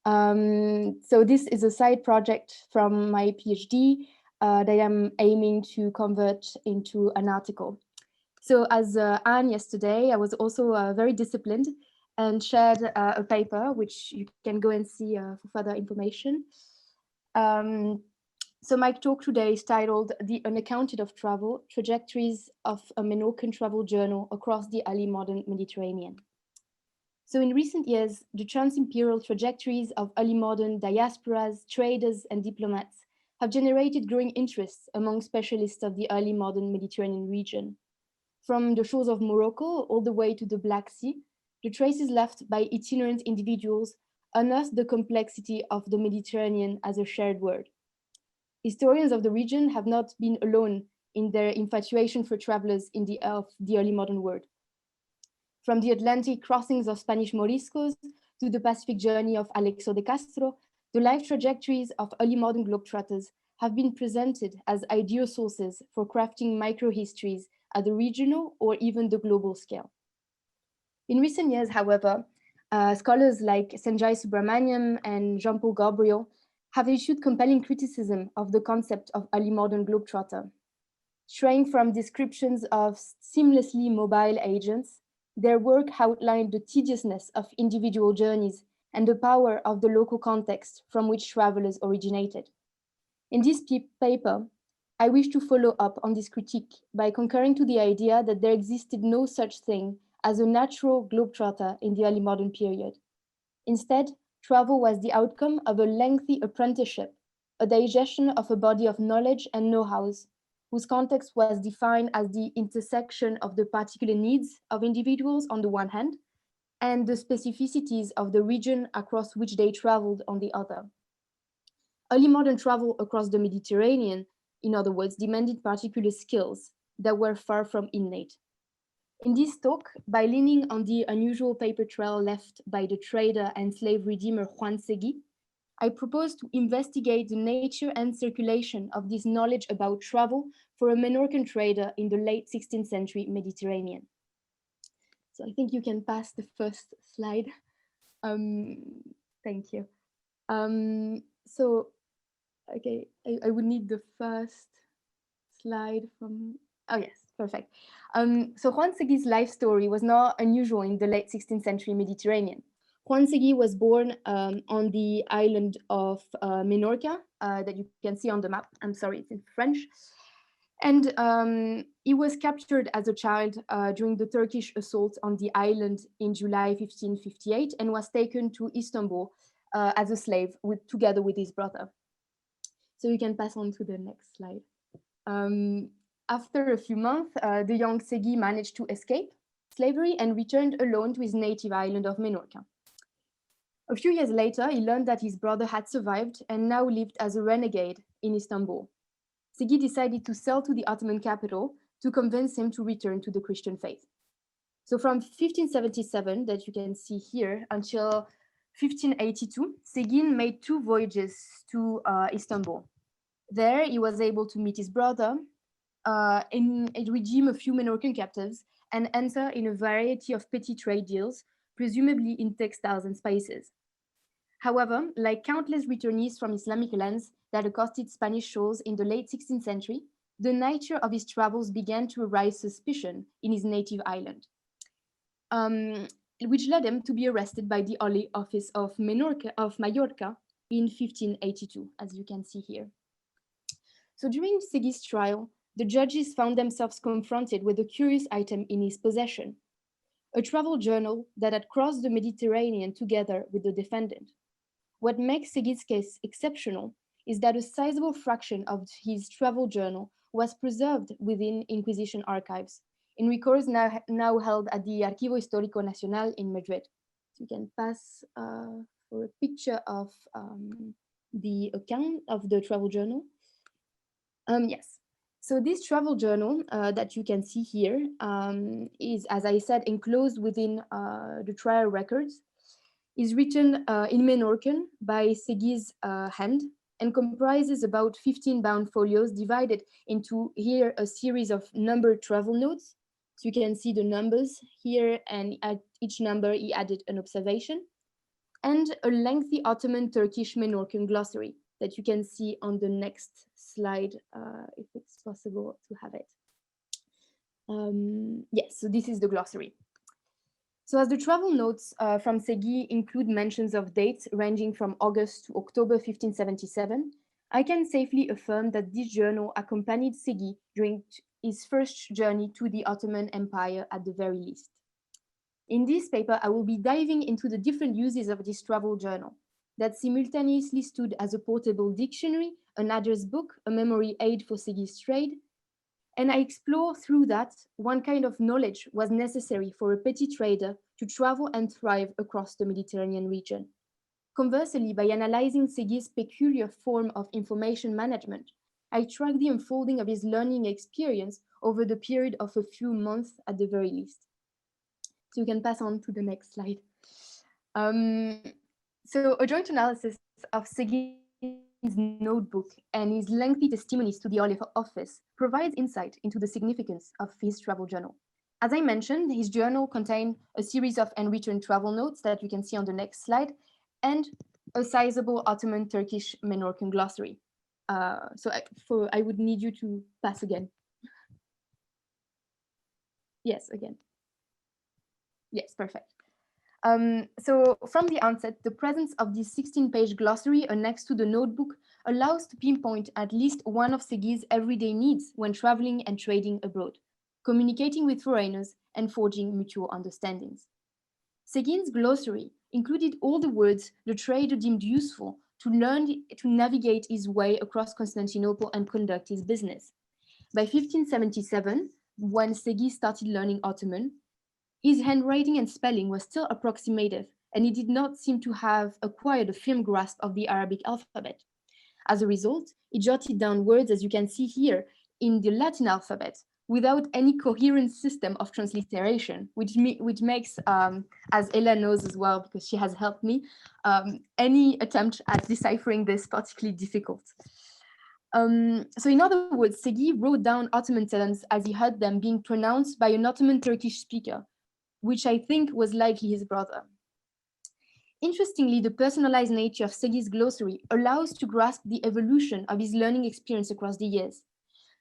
So this is a side project from my PhD that I'm aiming to convert into an article. So as Anne yesterday, I was also very disciplined and shared a paper, which you can go and see for further information. Um, so my talk today is titled The Unaccounted of Travel, Trajectories of a Menorcan Travel Journal Across the Early Modern Mediterranean. So in recent years, the trans-imperial trajectories of early modern diasporas, traders, and diplomats have generated growing interest among specialists of the early modern Mediterranean region. From the shores of Morocco all the way to the Black Sea, the traces left by itinerant individuals unearth the complexity of the Mediterranean as a shared world. Historians of the region have not been alone in their infatuation for travelers in the early modern world. From the Atlantic crossings of Spanish Moriscos to the Pacific journey of Alexo de Castro, the life trajectories of early modern globetrotters have been presented as ideal sources for crafting microhistories at the regional or even the global scale. In recent years, however, scholars like Sanjay Subramaniam and Jean-Paul Gabriel have issued compelling criticism of the concept of early modern globetrotter. Straying from descriptions of seamlessly mobile agents, their work outlined the tediousness of individual journeys and the power of the local context from which travelers originated. In this paper, I wish to follow up on this critique by concurring to the idea that there existed no such thing as a natural globetrotter in the early modern period. Instead, travel was the outcome of a lengthy apprenticeship, a digestion of a body of knowledge and know-hows, whose context was defined as the intersection of the particular needs of individuals on the one hand, and the specificities of the region across which they traveled on the other. Early modern travel across the Mediterranean, in other words, demanded particular skills that were far from innate. In this talk, by leaning on the unusual paper trail left by the trader and slave redeemer Juan Segui, I propose to investigate the nature and circulation of this knowledge about travel for a Menorcan trader in the late 16th century Mediterranean. So I think you can pass the first slide. Thank you. Okay, I would need the first slide from, oh yes, perfect. So Juan Segui's life story was not unusual in the late 16th century Mediterranean. Juan Segui was born on the island of Menorca, that you can see on the map. I'm sorry, it's in French. And he was captured as a child during the Turkish assault on the island in July 1558 and was taken to Istanbul as a slave together with his brother. So you can pass on to the next slide. After a few months, the young Segui managed to escape slavery and returned alone to his native island of Menorca. A few years later, he learned that his brother had survived and now lived as a renegade in Istanbul. Segui decided to sail to the Ottoman capital to convince him to return to the Christian faith. So from 1577, that you can see here, until 1582, Segin made 2 voyages to Istanbul. There, he was able to meet his brother, and redeem a few Menorcan captives, and enter in a variety of petty trade deals, presumably in textiles and spices. However, like countless returnees from Islamic lands that accosted Spanish shores in the late 16th century, the nature of his travels began to arouse suspicion in his native island, which led him to be arrested by the Holy Office of Mallorca in 1582, as you can see here. So during Segui's trial, the judges found themselves confronted with a curious item in his possession, a travel journal that had crossed the Mediterranean together with the defendant. What makes Segui's case exceptional is that a sizable fraction of his travel journal was preserved within Inquisition archives, in records now held at the Archivo Histórico Nacional in Madrid. So you can pass for a picture of the account of the travel journal. Yes, so this travel journal that you can see here is, as I said, enclosed within the trial records, is written in Menorcan by Segui's hand and comprises about 15 bound folios divided into here a series of numbered travel notes. So you can see the numbers here, and at each number he added an observation. and a lengthy Ottoman Turkish Menorcan glossary that you can see on the next slide, if it's possible to have it. Yes, so this is the glossary. So as the travel notes from Segui include mentions of dates ranging from August to October 1577, I can safely affirm that this journal accompanied Segui during his first journey to the Ottoman Empire at the very least. In this paper, I will be diving into the different uses of this travel journal that simultaneously stood as a portable dictionary, an address book, a memory aid for Segui's trade, and I explore through that what kind of knowledge was necessary for a petty trader to travel and thrive across the Mediterranean region. Conversely, by analyzing Segui's peculiar form of information management, I track the unfolding of his learning experience over the period of a few months at the very least. So you can pass on to the next slide. So a joint analysis of Segui's notebook and his lengthy testimonies to the Olive Office provides insight into the significance of his travel journal. As I mentioned, his journal contained a series of handwritten travel notes that you can see on the next slide, and a sizable Ottoman Turkish Menorcan glossary. So I would need you to pass again. Yes, again. Yes, perfect. So from the onset, the presence of this 16-page glossary next to the notebook allows to pinpoint at least one of Segui's everyday needs when traveling and trading abroad, communicating with foreigners and forging mutual understandings. Seguin's glossary included all the words the trader deemed useful to learn to navigate his way across Constantinople and conduct his business. By 1577, when Segui started learning Ottoman, his handwriting and spelling was still approximative, and he did not seem to have acquired a firm grasp of the Arabic alphabet. As a result, he jotted down words, as you can see here, in the Latin alphabet, without any coherent system of transliteration, which makes, as Ella knows as well, because she has helped me, any attempt at deciphering this particularly difficult. So in other words, Segui wrote down Ottoman terms as he heard them being pronounced by an Ottoman Turkish speaker, which I think was likely his brother. Interestingly, the personalized nature of Segui's glossary allows to grasp the evolution of his learning experience across the years.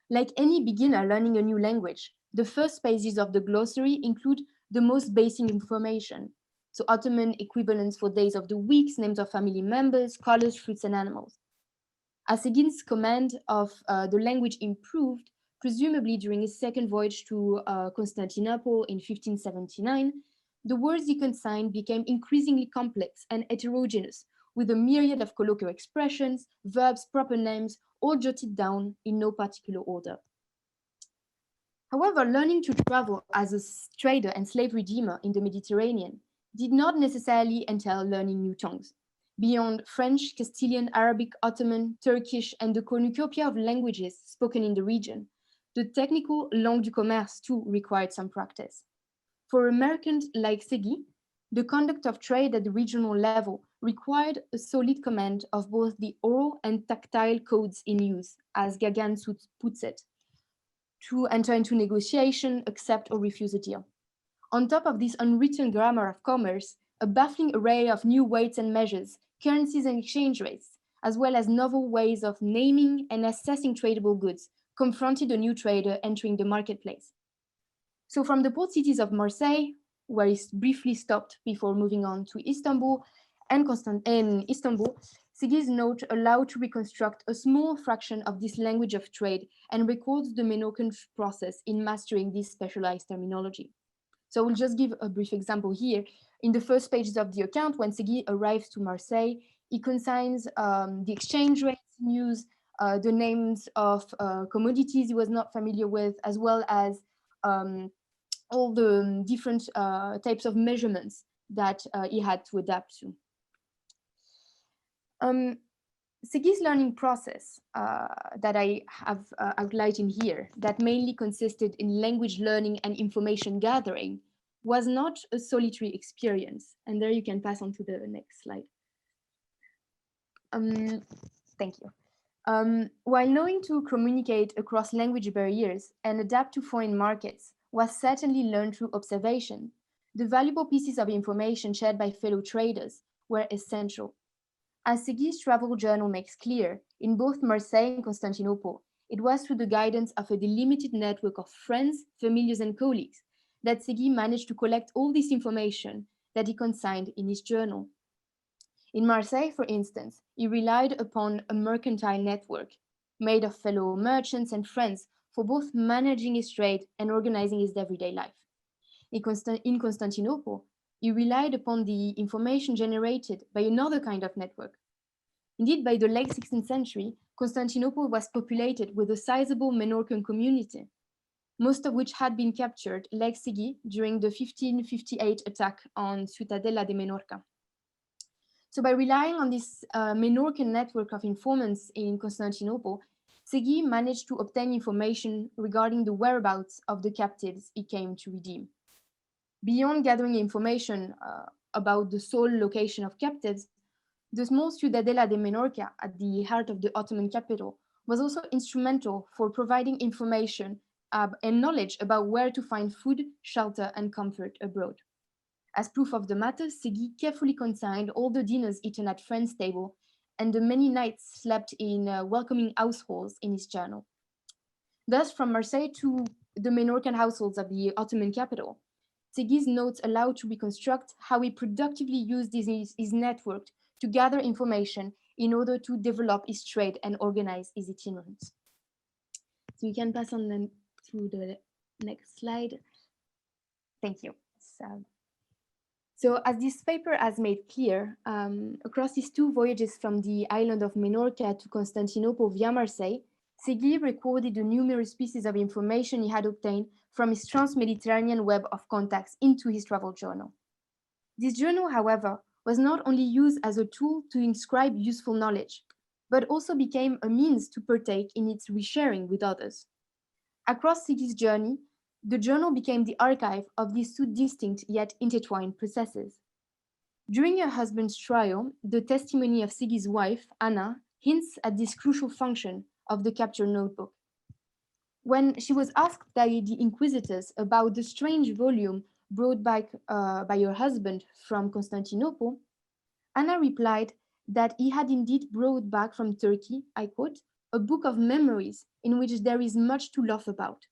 Like any beginner learning a new language, the first pages of the glossary include the most basic information. So Ottoman equivalents for days of the week, names of family members, colors, fruits, and animals. As Seguin's command of the language improved, presumably during his second voyage to Constantinople in 1579, the words he consigned became increasingly complex and heterogeneous, with a myriad of colloquial expressions, verbs, proper names, all jotted down in no particular order. However, learning to travel as a trader and slave redeemer in the Mediterranean did not necessarily entail learning new tongues. Beyond French, Castilian, Arabic, Ottoman, Turkish, and the cornucopia of languages spoken in the region, the technical langue du commerce too required some practice. For Americans like Segui, the conduct of trade at the regional level required a solid command of both the oral and tactile codes in use, as Gagan puts it, to enter into negotiation, accept or refuse a deal. On top of this unwritten grammar of commerce, a baffling array of new weights and measures, currencies and exchange rates, as well as novel ways of naming and assessing tradable goods, confronted a new trader entering the marketplace. So from the port cities of Marseille, where he briefly stopped before moving on to Istanbul, and Istanbul, Segui's note allowed to reconstruct a small fraction of this language of trade and records the Menorcan process in mastering this specialized terminology. So we'll just give a brief example here. In the first pages of the account, when Segui arrives to Marseille, he consigns the exchange rates in use, the names of commodities he was not familiar with, as well as all the different types of measurements that he had to adapt to. Segui's learning process that I have outlined in here, that mainly consisted in language learning and information gathering, was not a solitary experience. And there you can pass on to the next slide. Thank you. While knowing to communicate across language barriers and adapt to foreign markets was certainly learned through observation, the valuable pieces of information shared by fellow traders were essential. As Segui's travel journal makes clear, in both Marseille and Constantinople, it was through the guidance of a delimited network of friends, familiars, and colleagues that Segui managed to collect all this information that he consigned in his journal. In Marseille, for instance, he relied upon a mercantile network made of fellow merchants and friends for both managing his trade and organizing his everyday life. In Constantinople, he relied upon the information generated by another kind of network. Indeed, by the late 16th century, Constantinople was populated with a sizable Menorcan community, most of which had been captured, like Segui, during the 1558 attack on Ciutadella de Menorca. So by relying on this Menorcan network of informants in Constantinople, Segui managed to obtain information regarding the whereabouts of the captives he came to redeem. Beyond gathering information about the sole location of captives, the small Ciudadela de Menorca at the heart of the Ottoman capital was also instrumental for providing information and knowledge about where to find food, shelter, and comfort abroad. As proof of the matter, Segui carefully consigned all the dinners eaten at friends' table and the many nights slept in welcoming households in his journal. Thus, from Marseille to the Menorcan households of the Ottoman capital, Segui's notes allow to reconstruct how he productively used his network to gather information in order to develop his trade and organize his itinerants. So we can pass on then to the next slide. Thank you. So as this paper has made clear, across his two voyages from the island of Menorca to Constantinople via Marseille, Segui recorded the numerous pieces of information he had obtained from his trans-Mediterranean web of contacts into his travel journal. This journal, however, was not only used as a tool to inscribe useful knowledge, but also became a means to partake in its resharing with others. Across Segui's journey, the journal became the archive of these two distinct yet intertwined processes. During her husband's trial, the testimony of Segui's wife, Anna, hints at this crucial function of the capture notebook. When she was asked by the inquisitors about the strange volume brought back by her husband from Constantinople, Anna replied that he had indeed brought back from Turkey, I quote, a book of memories in which there is much to laugh about.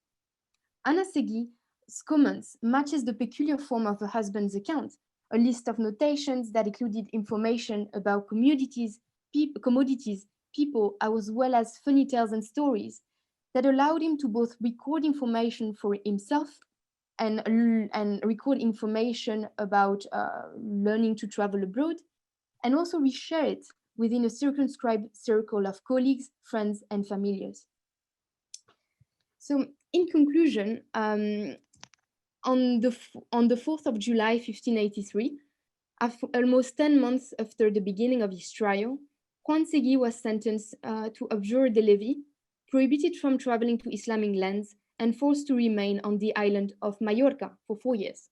Anna Segui's comments matches the peculiar form of her husband's account, a list of notations that included information about commodities, people, as well as funny tales and stories that allowed him to both record information for himself and record information about learning to travel abroad, and also reshare it within a circumscribed circle of colleagues, friends, and familiars. So in conclusion, on the 4th of July, 1583, almost 10 months after the beginning of his trial, Juan Segui was sentenced to abjure de levi, prohibited from traveling to Islamic lands, and forced to remain on the island of Majorca for 4 years.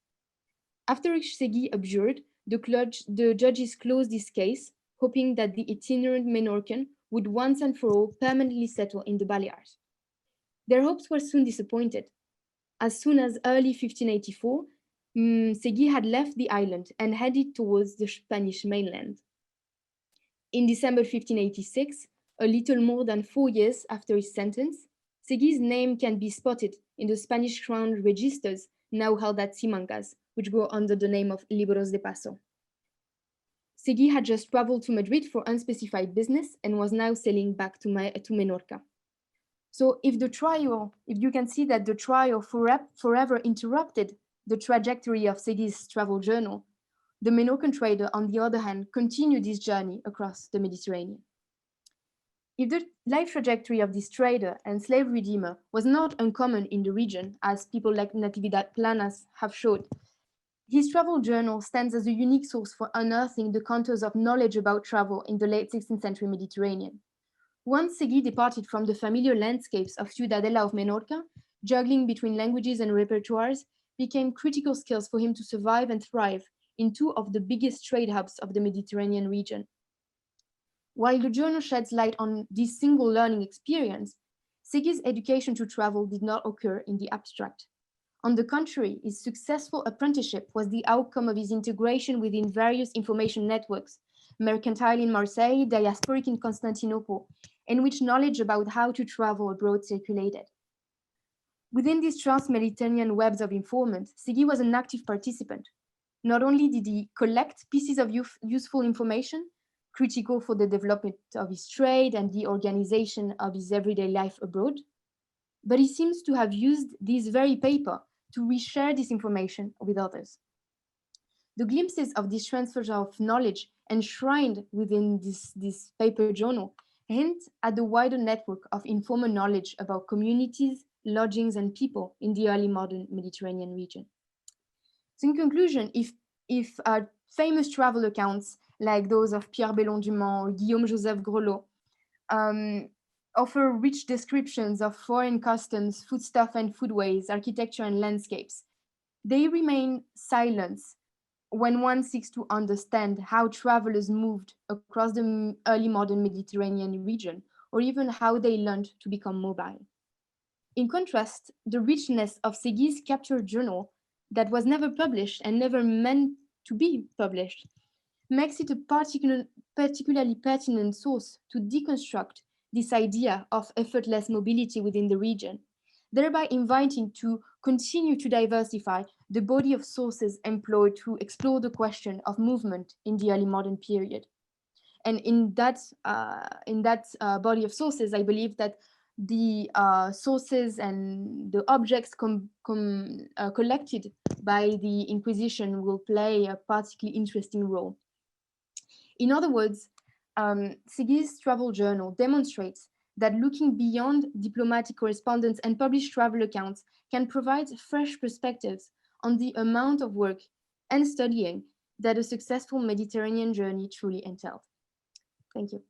After Segui abjured, the judges closed this case, hoping that the itinerant Menorcan would once and for all permanently settle in the Balears. Their hopes were soon disappointed. As soon as early 1584, Segui had left the island and headed towards the Spanish mainland. In December 1586, a little more than 4 years after his sentence, Segui's name can be spotted in the Spanish crown registers now held at Simancas, which go under the name of Libros de Paso. Segui had just traveled to Madrid for unspecified business and was now sailing back to Menorca. So if you can see that the trial forever interrupted the trajectory of Segui's travel journal, the Menorcan trader, on the other hand, continued his journey across the Mediterranean. If the life trajectory of this trader and slave redeemer was not uncommon in the region, as people like Natividad Planas have showed, his travel journal stands as a unique source for unearthing the contours of knowledge about travel in the late 16th century Mediterranean. Once Segui departed from the familiar landscapes of Ciudadela of Menorca, juggling between languages and repertoires became critical skills for him to survive and thrive in two of the biggest trade hubs of the Mediterranean region. While the journal sheds light on this single learning experience, Segui's education to travel did not occur in the abstract. On the contrary, his successful apprenticeship was the outcome of his integration within various information networks, mercantile in Marseille, diasporic in Constantinople, in which knowledge about how to travel abroad circulated. Within these trans-Mediterranean webs of informants, Segui was an active participant. Not only did he collect pieces of useful information, critical for the development of his trade and the organization of his everyday life abroad, but he seems to have used this very paper to reshare this information with others. The glimpses of this transfer of knowledge enshrined within this paper journal hint at the wider network of informal knowledge about communities, lodgings, and people in the early modern Mediterranean region. So in conclusion, if famous travel accounts like those of Pierre Bellon-Dumont or Guillaume-Joseph Grelot offer rich descriptions of foreign customs, foodstuff and foodways, architecture and landscapes, they remain silent when one seeks to understand how travelers moved across the early modern Mediterranean region, or even how they learned to become mobile. In contrast, the richness of Segui's captured journal, that was never published and never meant to be published, makes it a particularly pertinent source to deconstruct this idea of effortless mobility within the region, thereby inviting to continue to diversify the body of sources employed to explore the question of movement in the early modern period. And in that body of sources, I believe that the sources and the objects collected by the Inquisition will play a particularly interesting role. In other words, Segui's travel journal demonstrates that looking beyond diplomatic correspondence and published travel accounts can provide fresh perspectives on the amount of work and studying that a successful Mediterranean journey truly entailed. Thank you.